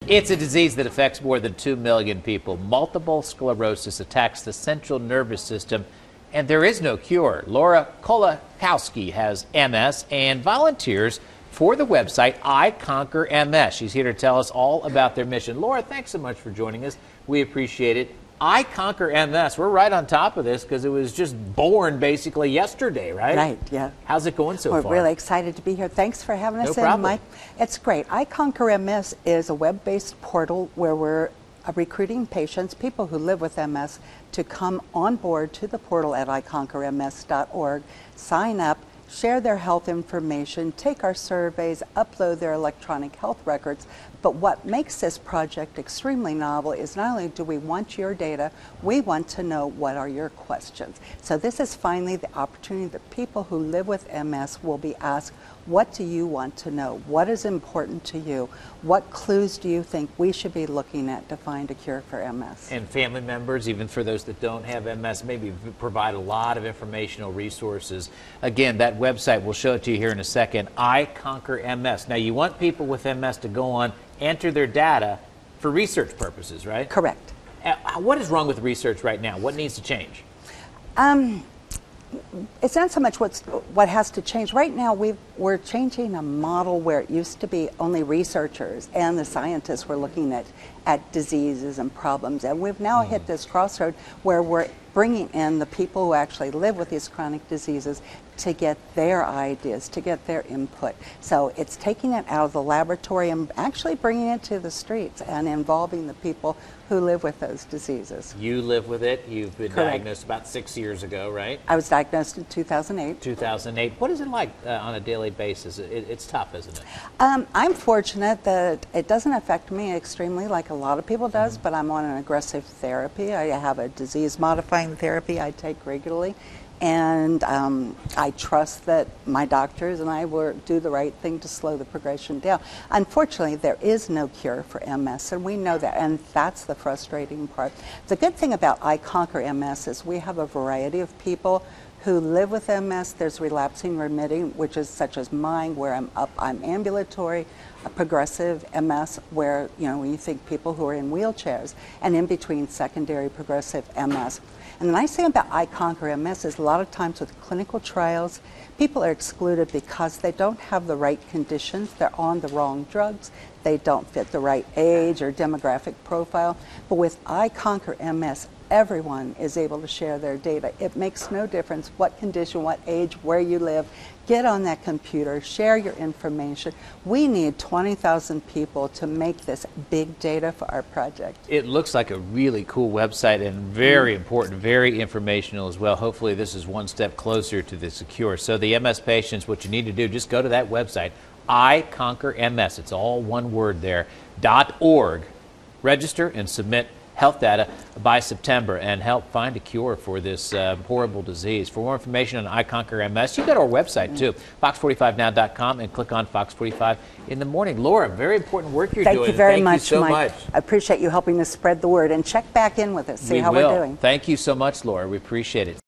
It's a disease that affects more than 2 million people. Multiple sclerosis attacks the central nervous system, and there is no cure. Laura Kolakowski has MS and volunteers for the website iConquerMS. She's here to tell us all about their mission. Laura, thanks so much for joining us. We appreciate it. iConquerMS, we're right on top of this because it was just born basically yesterday, right? Right, yeah. How's it going so far? We're really excited to be here. Thanks for having us No problem. Mike. It's great. iConquerMS is a web-based portal where we're recruiting patients, people who live with MS, to come on board to the portal at iConquerMS.org, sign up, share their health information, take our surveys, upload their electronic health records. But what makes this project extremely novel is not only do we want your data, we want to know what are your questions. So this is finally the opportunity that people who live with MS will be asked, what do you want to know? What is important to you? What clues do you think we should be looking at to find a cure for MS? And family members, even for those that don't have MS, maybe provide a lot of informational resources. Again, that website, we'll show it to you here in a second, iConquerMS. Now, you want people with MS to go on, enter their data for research purposes, right? Correct. What is wrong with research right now? What needs to change? It's not so much what has to change. Right now, we're changing a model where it used to be only researchers and the scientists were looking at diseases and problems. And we've now hit this crossroad where we're bringing in the people who actually live with these chronic diseases to get their ideas, to get their input. So it's taking it out of the laboratory and actually bringing it to the streets and involving the people who live with those diseases. You live with it. You've been Correct. diagnosed about 6 years ago, right? I was diagnosed in 2008. 2008. What is it like on a daily basis? It's tough, isn't it? I'm fortunate that it doesn't affect me extremely like a lot of people does, but I'm on an aggressive therapy. I have a disease-modifying therapy I take regularly. And I trust that my doctors and I will do the right thing to slow the progression down. Unfortunately, there is no cure for MS, and we know that, and that's the frustrating part. The good thing about iConquerMS is we have a variety of people who live with MS. There's relapsing remitting, which is such as mine, where I'm ambulatory, a progressive MS, where, you know, when you think people who are in wheelchairs, and in between secondary progressive MS. And the nice thing about iConquerMS is a lot of times with clinical trials, people are excluded because they don't have the right conditions, they're on the wrong drugs, they don't fit the right age or demographic profile. But with iConquerMS, everyone is able to share their data. It makes no difference what condition, what age, where you live. Get on that computer, share your information. We need 20,000 people to make this big data for our project. It looks like a really cool website and very important, very informational as well. Hopefully this is one step closer to the cure. So the MS patients, what you need to do, just go to that website, iConquerMS, it's all one word there, .org. Register and submit health data by September and help find a cure for this horrible disease. For more information on iConquerMS, you go to our website too, fox45now.com, and click on Fox 45 in the morning. Laura, very important work you're doing. Thank you very much, Thank you so Mike. much. I appreciate you helping us spread the word, and check back in with us, see how we're doing. Thank you so much, Laura. We appreciate it.